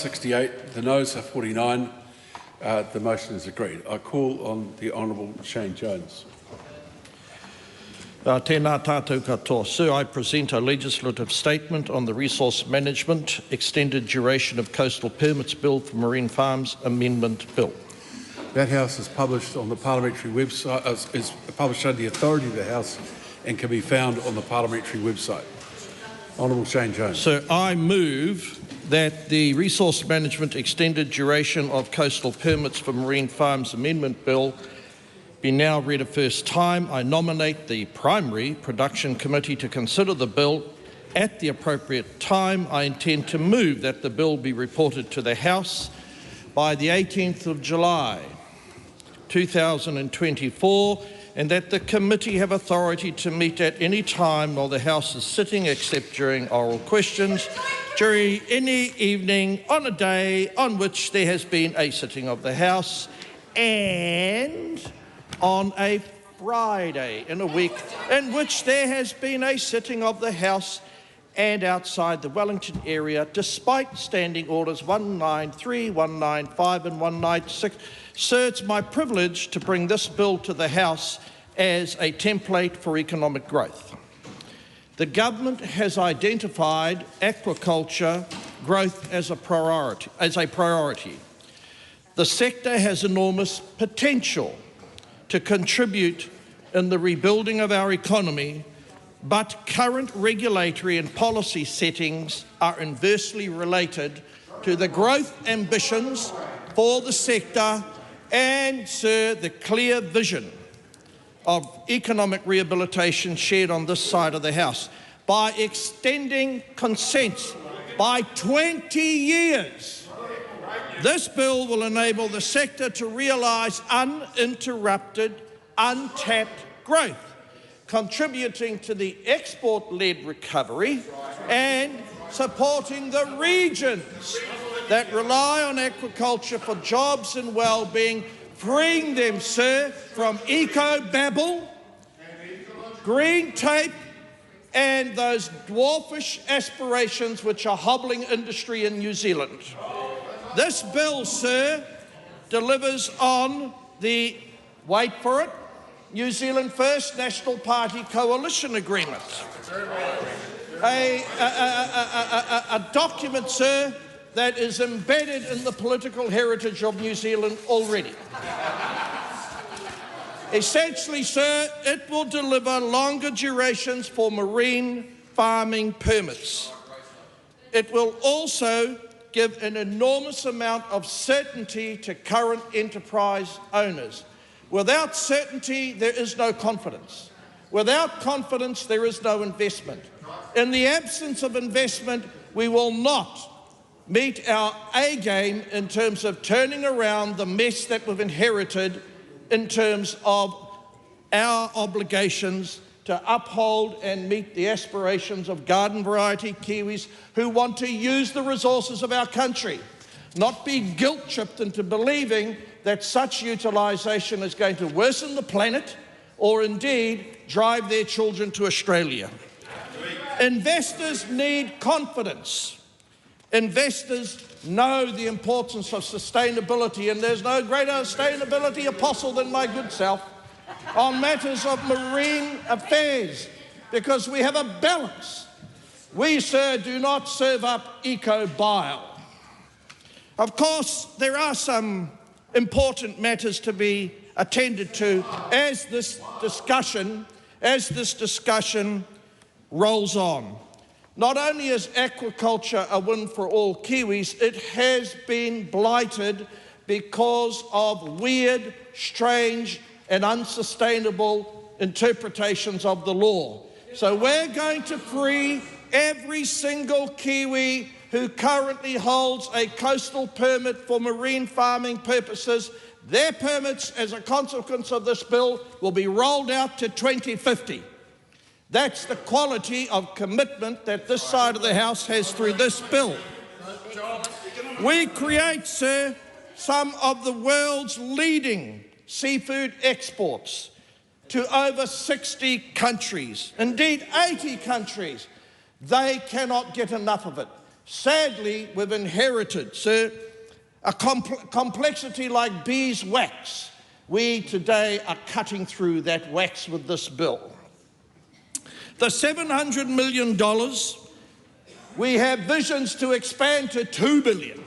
68, the noes are 49. The motion is agreed. I call on the Honourable Shane Jones. Tēnā tātou katoa. Sir, I present a legislative statement on the Resource Management Extended Duration of Coastal Permits Bill for Marine Farms Amendment Bill. That House is published on the parliamentary website, is published under the authority of the House and can be found on the parliamentary website. Honourable Shane Jones. So I move that the Resource Management Extended Duration of Coastal Permits for Marine Farms Amendment Bill be now read a first time. I nominate the Primary Production Committee to consider the bill. At the appropriate time, I intend to move that the bill be reported to the House by the 18th of July 2024, and that the committee have authority to meet at any time while the House is sitting, except during oral questions, during any evening on a day on which there has been a sitting of the House, and on a Friday in a week in which there has been a sitting of the House and outside the Wellington area, despite standing orders 193, 195 and 196. Sir, it's my privilege to bring this bill to the House as a template for economic growth. The government has identified aquaculture growth as a priority. The sector has enormous potential to contribute in the rebuilding of our economy, but current regulatory and policy settings are inversely related to the growth ambitions for the sector and, sir, the clear vision of economic rehabilitation shared on this side of the House. By extending consents by 20 years, this bill will enable the sector to realise uninterrupted, untapped growth, contributing to the export-led recovery and supporting the regions that rely on aquaculture for jobs and well-being, freeing them, sir, from eco-babble, green tape and those dwarfish aspirations which are hobbling industry in New Zealand. This bill, sir, delivers on the, wait for it, New Zealand First National Party Coalition Agreement. A document, sir, that is embedded in the political heritage of New Zealand already. Essentially, sir, it will deliver longer durations for marine farming permits. It will also give an enormous amount of certainty to current enterprise owners. Without certainty, there is no confidence. Without confidence, there is no investment. In the absence of investment, we will not meet our A game in terms of turning around the mess that we've inherited in terms of our obligations to uphold and meet the aspirations of garden variety Kiwis who want to use the resources of our country, not be guilt-tripped into believing that such utilisation is going to worsen the planet or indeed drive their children to Australia. Investors need confidence. Investors know the importance of sustainability, and there's no greater sustainability apostle than my good self on matters of marine affairs, because we have a balance. We, sir, do not serve up eco-bile. Of course, there are some important matters to be attended to as this discussion rolls on. Not only is aquaculture a win for all Kiwis, it has been blighted because of weird, strange and unsustainable interpretations of the law. So we're going to free every single Kiwi who currently holds a coastal permit for marine farming purposes. Their permits, as a consequence of this bill, will be rolled out to 2050. That's the quality of commitment that this side of the House has through this bill. We create, sir, some of the world's leading seafood exports to over 60 countries, indeed 80 countries. They cannot get enough of it. Sadly, we've inherited, sir, a complexity like beeswax. We today are cutting through that wax with this bill. The $700 million, we have visions to expand to $2 billion.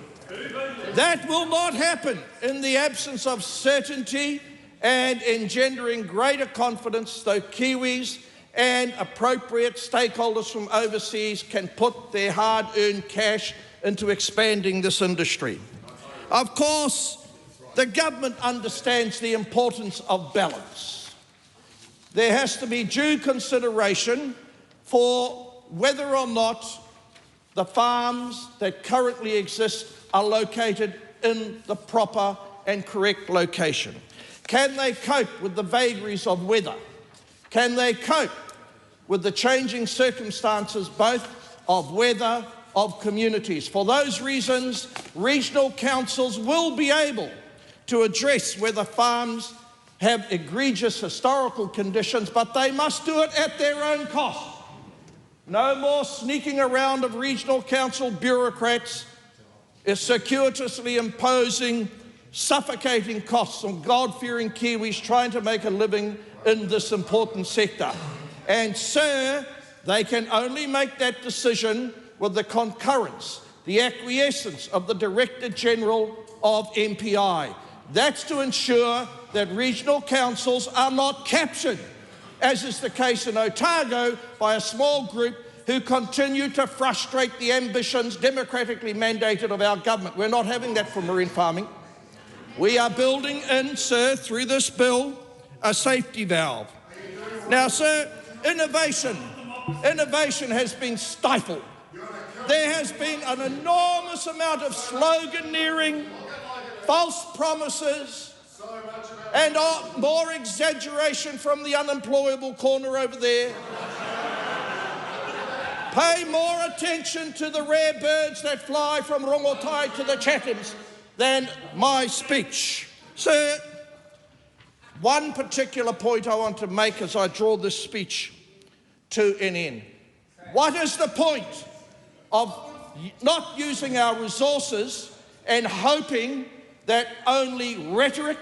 That will not happen in the absence of certainty and engendering greater confidence, though Kiwis and appropriate stakeholders from overseas can put their hard-earned cash into expanding this industry. Of course, the government understands the importance of balance. There has to be due consideration for whether or not the farms that currently exist are located in the proper and correct location. Can they cope with the vagaries of weather? Can they cope with the changing circumstances both of weather, of communities? For those reasons, regional councils will be able to address whether farms have egregious historical conditions, but they must do it at their own cost. No more sneaking around of regional council bureaucrats is circuitously imposing suffocating costs on God-fearing Kiwis trying to make a living in this important sector. And, sir, they can only make that decision with the concurrence, the acquiescence of the Director General of MPI. That's to ensure that regional councils are not captured, as is the case in Otago, by a small group who continue to frustrate the ambitions democratically mandated of our government. We're not having that for marine farming. We are building in, sir, through this bill, a safety valve. Now, sir, innovation has been stifled. There has been an enormous amount of sloganeering, false promises, and more exaggeration from the unemployable corner over there. Pay more attention to the rare birds that fly from Rongotai to the Chathams than my speech. Sir, one particular point I want to make as I draw this speech to an end. What is the point of not using our resources and hoping that only rhetoric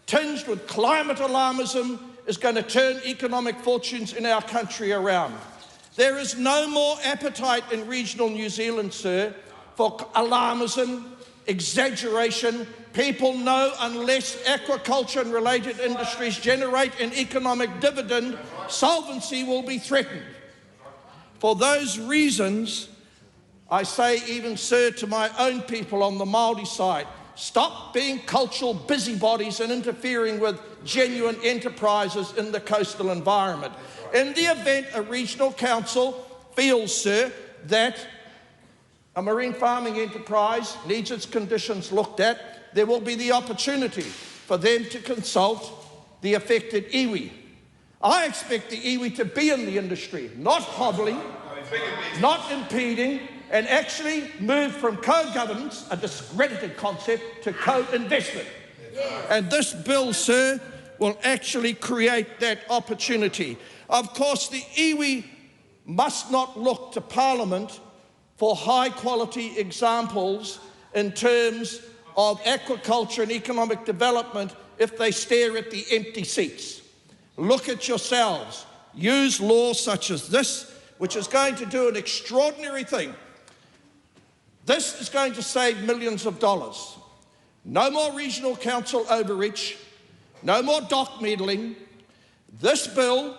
tinged with climate alarmism is going to turn economic fortunes in our country around? There is no more appetite in regional New Zealand, sir, for alarmism, exaggeration. People know unless aquaculture and related industries generate an economic dividend, solvency will be threatened. For those reasons, I say even, sir, to my own people on the Māori side, stop being cultural busybodies and interfering with genuine enterprises in the coastal environment. In the event a regional council feels, sir, that a marine farming enterprise needs its conditions looked at, there will be the opportunity for them to consult the affected iwi. I expect the iwi to be in the industry, not hobbling, not impeding, and actually move from co-governance, a discredited concept, to co-investment. And this bill, sir, will actually create that opportunity. Of course, the iwi must not look to Parliament for high-quality examples in terms of aquaculture and economic development if they stare at the empty seats. Look at yourselves. Use law such as this, which is going to do an extraordinary thing. This is going to save millions of dollars. No more regional council overreach, no more dock meddling. This bill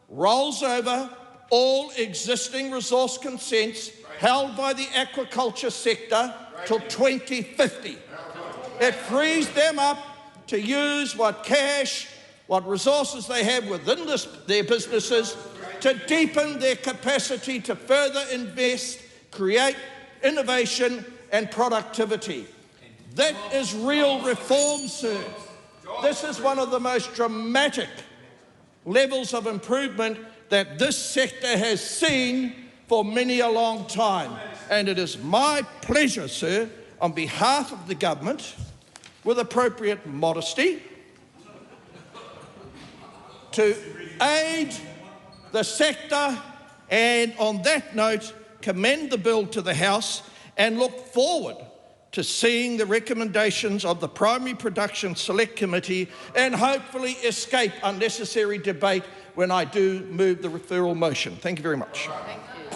rolls over all existing resource consents held by the aquaculture sector till 2050. It frees them up to use what cash, what resources they have within their businesses to deepen their capacity to further invest, create innovation and productivity. That is real reform, sir. This is one of the most dramatic levels of improvement that this sector has seen for many a long time. And it is my pleasure, sir, on behalf of the government, with appropriate modesty, to aid the sector and, on that note, commend the bill to the House and look forward to seeing the recommendations of the Primary Production Select Committee and hopefully escape unnecessary debate when I do move the referral motion. Thank you very much. Thank you.